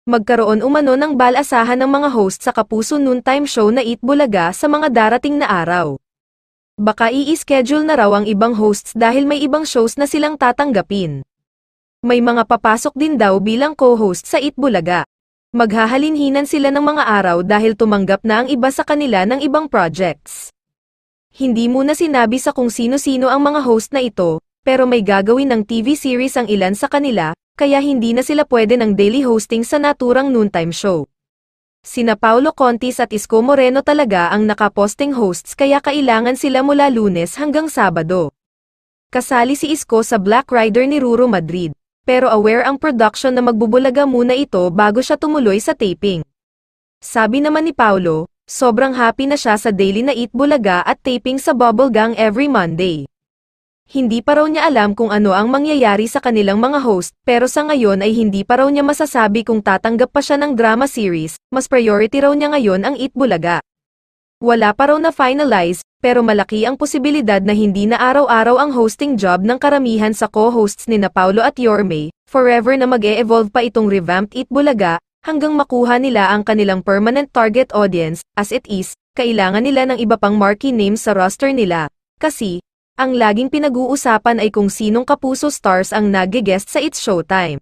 Magkaroon umano ng balasahan ng mga host sa Kapuso Noontime Show na Eat Bulaga sa mga darating na araw. Baka i-schedule na raw ang ibang hosts dahil may ibang shows na silang tatanggapin. May mga papasok din daw bilang co-host sa Eat Bulaga. Maghahalinhinan sila ng mga araw dahil tumanggap na ang iba sa kanila ng ibang projects. Hindi muna sinabi sa kung sino-sino ang mga host na ito, pero may gagawin ng TV series ang ilan sa kanila, kaya hindi na sila pwede ng daily hosting sa naturang noontime show. Sina Paulo Contis at Isko Moreno talaga ang nakaposting hosts kaya kailangan sila mula Lunes hanggang Sabado. Kasali si Isko sa Black Rider ni Ruro Madrid, pero aware ang production na magbubulaga muna ito bago siya tumuloy sa taping. Sabi naman ni Paulo, sobrang happy na siya sa daily na Eat Bulaga at taping sa Bubble Gang every Monday. Hindi pa raw niya alam kung ano ang mangyayari sa kanilang mga host, pero sa ngayon ay hindi pa raw niya masasabi kung tatanggap pa siya ng drama series, mas priority raw niya ngayon ang Eat Bulaga. Wala pa raw na finalize, pero malaki ang posibilidad na hindi na araw-araw ang hosting job ng karamihan sa co-hosts ni Paulo at Yorme, forever na mag-e-evolve pa itong revamped Eat Bulaga, hanggang makuha nila ang kanilang permanent target audience, as it is, kailangan nila ng iba pang marquee names sa roster nila, kasi, ang laging pinag-uusapan ay kung sinong Kapuso stars ang nag-guest sa It's Showtime.